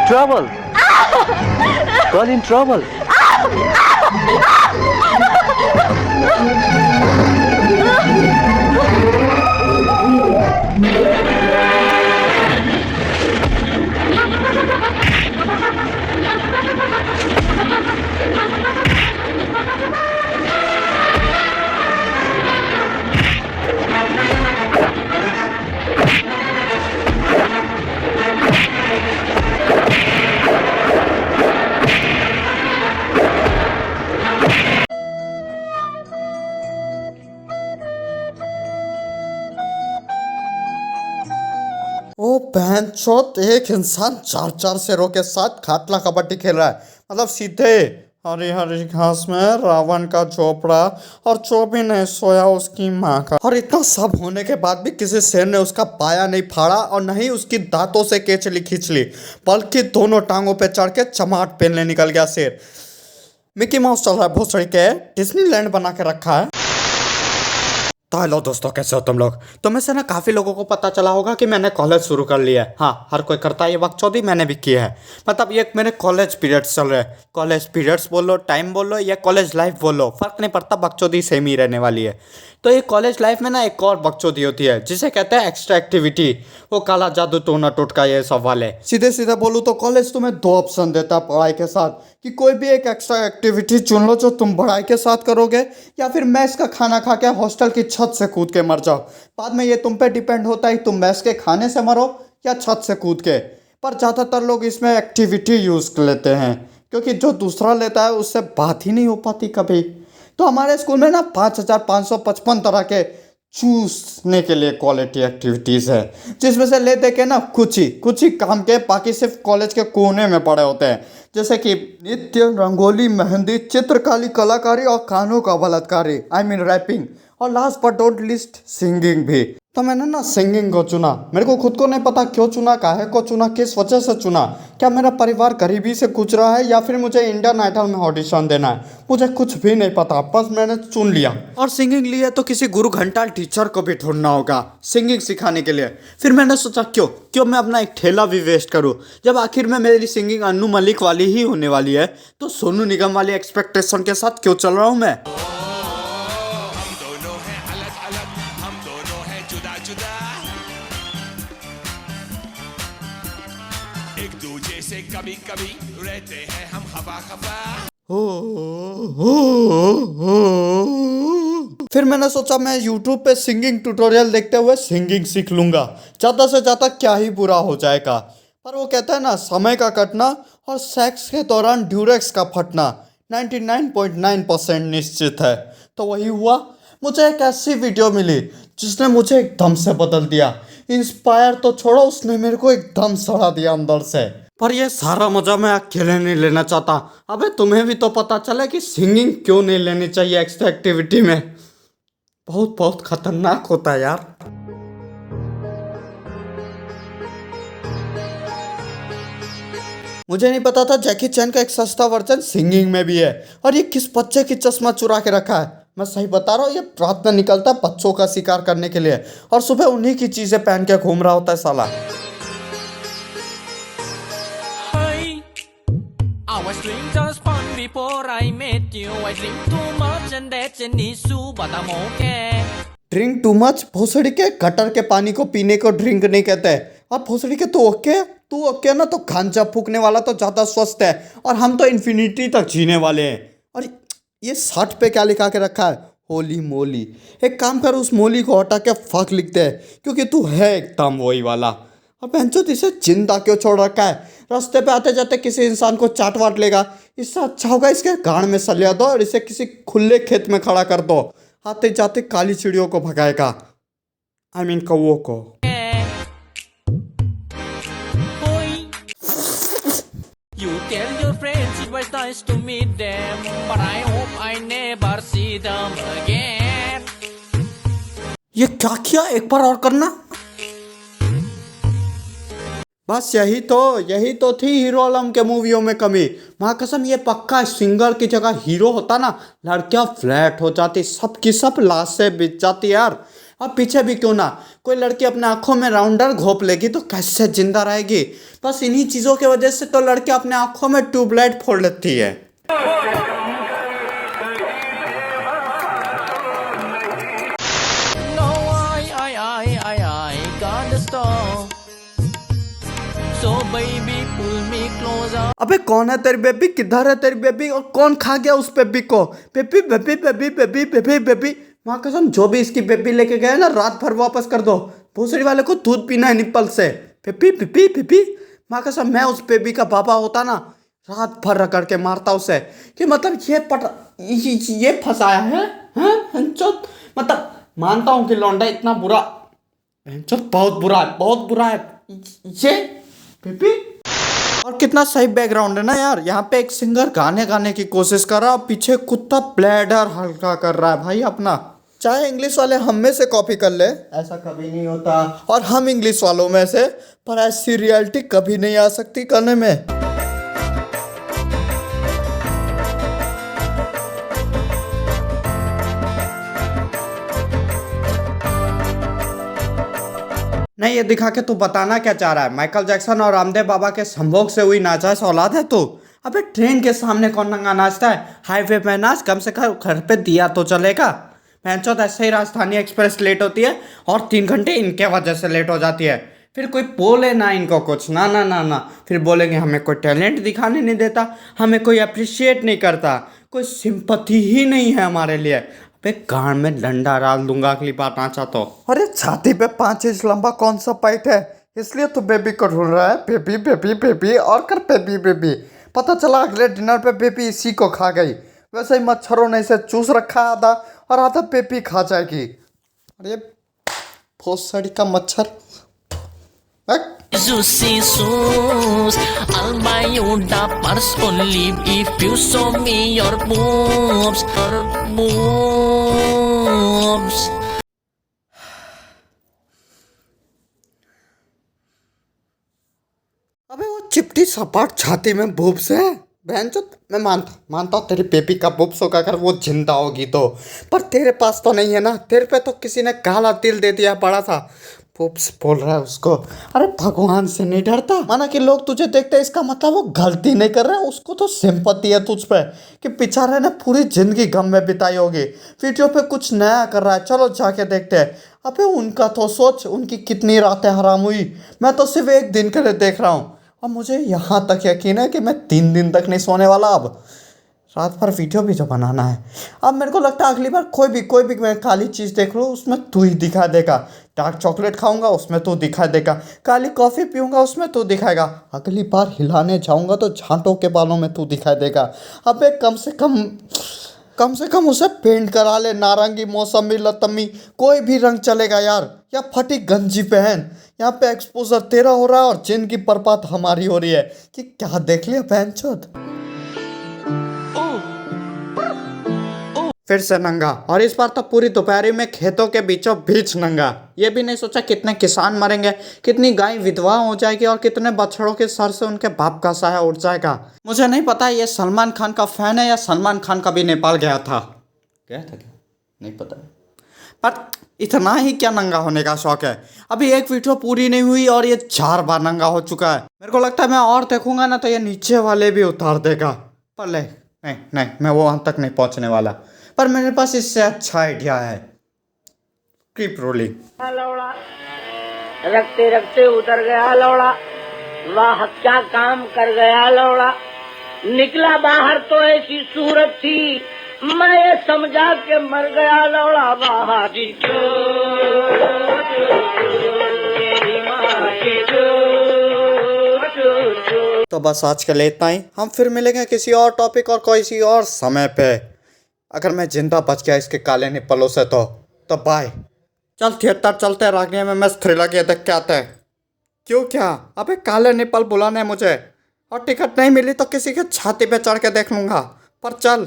Trouble! Girl in trouble! ओ बहन चौथ, एक इंसान चार चार शेरों के साथ खाटला कबड्डी खेल रहा है। मतलब सीधे हरी हरी घास में रावण का झोपड़ा, और जो भी नहीं सोया उसकी माँ का। और इतना सब होने के बाद भी किसी शेर ने उसका पाया नहीं फाड़ा और नहीं उसकी दांतों से केचली खींच ली, बल्कि दोनों टांगों पे चढ़ के चमाट पहनने निकल गया शेर। मिकी माउस चल रहा है भोसड़ी के, डिज्नीलैंड बना के रखा है। तो हेलो दोस्तों, कैसे हो तुम लोग। तो में से ना काफ़ी लोगों को पता चला होगा कि मैंने कॉलेज शुरू कर लिया है। हाँ, हर कोई करता है ये बकचोदी, मैंने भी किया है। मतलब ये मेरे कॉलेज पीरियड्स चल रहे हैं। कॉलेज पीरियड्स बोलो, टाइम बोलो या कॉलेज लाइफ बोलो, फर्क नहीं पड़ता, बकचोदी सेम ही रहने वाली है। तो ये कॉलेज लाइफ में ना एक और बकचोदी होती है जिसे कहते हैं एक्स्ट्रा एक्टिविटी। वो काला जादू टोना टोटका ये सवाल है। सीधे सीधे बोलूँ तो कॉलेज तुम्हें दो ऑप्शन देता है पढ़ाई के साथ, कि कोई भी एक एक्स्ट्रा एक्टिविटी चुन लो जो तुम पढ़ाई के साथ करोगे, या फिर मैस का खाना खा के हॉस्टल की छत से कूद के मर जाओ। बाद में ये तुम पे डिपेंड होता है तुम मैस के खाने से मरो या छत से कूद के। पर ज़्यादातर लोग इसमें एक्टिविटी यूज़ लेते हैं, क्योंकि जो दूसरा लेता है उससे बात ही नहीं हो पाती कभी। तो हमारे स्कूल में ना 5555 तरह के चूसने के लिए क्वालिटी एक्टिविटीज़ है, जिसमें से ले दे के ना कुछ ही काम के, बाकी सिर्फ कॉलेज के कोने में पड़े होते हैं। जैसे कि नृत्य, रंगोली, मेहंदी, चित्रकारी, कलाकारी और कानों का बलात्कारी, आई मीन रैपिंग, और last but don't list singing भी। तो मैंने ना सिंगिंग को चुना। मेरे को खुद को नहीं पता क्यों चुना, काहे को चुना, किस वजह से चुना। क्या मेरा परिवार गरीबी से गुजरा है या फिर मुझे इंडियन आइडल में ऑडिशन देना है, मुझे कुछ भी नहीं पता, बस मैंने चुन लिया। और सिंगिंग लिए तो किसी गुरु घंटाल टीचर को भी ढूंढना होगा सिंगिंग सिखाने के लिए। फिर मैंने सोचा क्यों मैं अपना एक ठेला भी वेस्ट करूँ, जब आखिर में मेरी सिंगिंग अन्नू मलिक वाली ही होने वाली है। तो सोनू निगम वाली एक्सपेक्टेशन के साथ क्यों चल रहा हूँ मैं। एक दूजे से कभी कभी रहते हैं हम हवा खफा। फिर मैंने सोचा मैं YouTube पे सिंगिंग ट्यूटोरियल देखते हुए सिंगिंग सीख लूंगा, ज़्यादा से ज़्यादा क्या ही बुरा हो जाएगा। पर वो कहता है ना, समय का कटना और सेक्स के दौरान ड्यूरेक्स का फटना 99.9% निश्चित है। तो वही हुआ, मुझे एक ऐसी वीडियो मिली जिसने मुझे एकदम से बदल दिया। इंस्पायर तो छोड़ो, उसने मेरे को एकदम सड़ा दिया अंदर से। पर ये सारा मजा मैं अकेले नहीं लेना चाहता। अबे तुम्हें भी तो पता चले कि सिंगिंग क्यों नहीं लेनी चाहिए एक्स्ट्रा एक्टिविटी में। बहुत बहुत खतरनाक होता है यार। मुझे नहीं पता था जैकी चैन का एक सस्ता वर्जन सिंगिंग में भी है। और ये किस बच्चे की चश्मा चुरा के रखा है। मैं सही बता रहा हूँ, ये रात में निकलता है बच्चों का शिकार करने के लिए, और सुबह उन्हीं की चीजें पहन के घूम रहा होता है साला। I was drink just fun before I met you. I drink too much and that's an issue, but I'm okay. Drink too much, भोसड़ी के गटर के पानी को पीने को ड्रिंक नहीं कहते। और भोसड़ी के तू ओके ना, तो गांजा फूकने वाला तो ज़्यादा स्वस्थ है, और हम तो इन्फिनिटी तक जीने वाले हैं। और ये शर्ट पे क्या लिखा के रखा है, होली मोली। एक काम कर, उस मोली को हटा के फक लिख दे, क्योंकि तू है एकदम वही वाला। और बहनचोद तो इसे जिंदा क्यों छोड़ रखा है। रास्ते पे आते जाते किसी इंसान को चाट वाट लेगा, इससे अच्छा होगा इसके गाड़ में सलिया दो और इसे किसी खुले खेत में खड़ा कर दो। आते जाते काली चिड़ियों को भगाएगा, आई मीन कौओं को। You tell your friends it was nice to meet them, but I hope I never see them again. ये क्या किया, एक बार और करना। बस यही तो थी हीरो आलम के मूवियों में कमी। माँ कसम, ये पक्का सिंगर की जगह हीरो होता ना, लड़कियां फ्लैट हो जाती, सब की सब लाश से बिक जाती यार। और पीछे भी क्यों ना, कोई लड़की अपने आंखों में राउंडर घोप लेगी तो कैसे जिंदा रहेगी। बस इन्हीं चीज़ों की वजह से तो लड़की अपने आंखों में ट्यूबलाइट फोड़ लेती है। No, I got the store. So baby, pull me closer. अबे कौन है तेरी बेबी, किधर है तेरी बेबी, और कौन खा गया उस बेबी को। Baby baby baby baby baby baby, माँ कसम जो भी इसकी बेबी लेके गए ना रात भर वापस कर दो। भूसड़ी वाले को दूध पीना है निप्पल से। बेबी बेबी बेबी, माँ कसम मैं उस बेबी का पापा होता ना रात भर रगड़ के मारता उसे कि मतलब ये फंसाया है मतलब मानता हूँ कि लौंडा इतना बुरा बहुत बुरा है ये बेबी। और कितना सही बैकग्राउंड है ना यार, यहाँ पे एक सिंगर गाने गाने की कोशिश कर रहा है, पीछे कुत्ता ब्लैडर हल्का कर रहा है भाई अपना। चाहे इंग्लिश वाले हम में से कॉपी कर ले, ऐसा कभी नहीं होता, और हम इंग्लिश वालों में से, पर ऐसी रियलिटी कभी नहीं आ सकती करने में। नहीं, ये दिखा के तू बताना क्या चाह रहा है, माइकल जैक्सन और रामदेव बाबा के संभोग से हुई नाजायज औलाद है तू। अबे ट्रेन के सामने कौन नंगा नाचता है, हाईवे पे नाच, कम से कम घर पे दिया तो चलेगा। भैंचोद ऐसे ही राजधानी एक्सप्रेस लेट होती है और 3 घंटे इनके वजह से लेट हो जाती है। फिर कोई बोले ना इनको कुछ, ना ना ना ना, फिर बोलेंगे हमें कोई टैलेंट दिखाने नहीं देता, हमें कोई अप्रिशिएट नहीं करता, कोई सिंपैथी ही नहीं है हमारे लिए। अबे गांड में डंडा डाल दूंगा अगली बार नाचा तो। अरे छाती पे 5 इंच लंबा कौन सा पाइट है, इसलिए तू बेबी को ढूंढ रहा है। बेबी बेबी बेबी और कर बेबी बेबी, पता चला अगले डिनर पे बेबी इसी को खा गई। वैसे ही मच्छरों ने इसे चूस रखा आधा और आधा बेबी खा जाएगी। अरे भोसड़ी का मच्छर। Juicy shoes, I'll buy you diapers only if you show me your boobs. अबे वो चिपटी सपाट छाती में बूब्स है, बहनचोद। मैं मानता हूँ तेरी बेबी का बूब्स होगा अगर वो जिंदा होगी तो, पर तेरे पास तो नहीं है ना, तेरे पे तो किसी ने काला तिल दे दिया बड़ा सा। बूब्स बोल रहा है उसको, अरे भगवान से नहीं डरता। माना कि लोग तुझे देखते हैं इसका मतलब वो गलती नहीं कर रहे, उसको तो सिंपैथी है तुझ पे कि बेचारे ने पूरी जिंदगी गम में बिताई होगी, वीडियो पे कुछ नया कर रहा है, चलो जाके देखते हैं। अबे उनका तो सोच, उनकी कितनी रातें हराम हुई, मैं तो सिर्फ 1 दिन के लिए देख रहा हूँ। और मुझे यहाँ तक यकीन है कि मैं 3 दिन तक नहीं सोने वाला। अब रात भर वीडियो भी जो बनाना है। अब मेरे को लगता है अगली बार कोई भी मैं काली चीज़ देख लूँ उसमें तू ही दिखा देगा। डार्क चॉकलेट खाऊंगा उसमें तू दिखा देगा, काली कॉफ़ी पीऊंगा उसमें तू दिखाएगा, अगली बार हिलाने जाऊंगा तो झांटों के बालों में तू दिखाई देगा। अबे कम से कम उसे पेंट करा ले, नारंगी, मौसमी, लतमी, कोई भी रंग चलेगा यार, या फटी गंजी पहन। यहाँ पे एक्सपोजर तेरा हो रहा है और जिनकी बर्बाद हमारी हो रही है कि क्या देख लिया बहनचोद। फिर से नंगा, और इस बार तो पूरी दोपहरी में खेतों के बीचों बीच नंगा। ये भी नहीं सोचा कितने किसान मरेंगे, कितनी गाय विधवा हो जाएगी और कितने बछड़ों के सर से उनके बाप का साया उठ जाएगा। मुझे नहीं पता ये सलमान खान का फैन है या सलमान खान कभी नेपाल गया था क्या, नहीं पता, पर इतना ही क्या नंगा होने का शौक है। अभी एक वीडियो पूरी नहीं हुई और ये 4 बार नंगा हो चुका है। मेरे को लगता है मैं और देखूंगा ना तो ये नीचे वाले भी उतार देगा। पर ले नहीं मैं वो वहां तक नहीं पहुंचने वाला, पर मेरे पास इससे अच्छा आइडिया है। Keep rolling. लौड़ा रखते रखते उतर गया लौड़ा, वाह क्या काम कर गया लौड़ा। निकला बाहर तो ऐसी सूरत थी, मैं ये समझा के मर गया लौड़ा। वाह जी तो बस आज के लिए इतना ही, हम फिर मिलेंगे किसी और टॉपिक और किसी और समय पे, अगर मैं जिंदा बच गया इसके काले निप्पलों से तो बाय। चल थिएटर चलते हैं, रागनी में मस्त थ्रिलर के देख के आते हैं। क्यों क्या, अबे काले निप्पल बुलाने मुझे, और टिकट नहीं मिली तो किसी के छाती पे चढ़ के देख लूंगा, पर चल।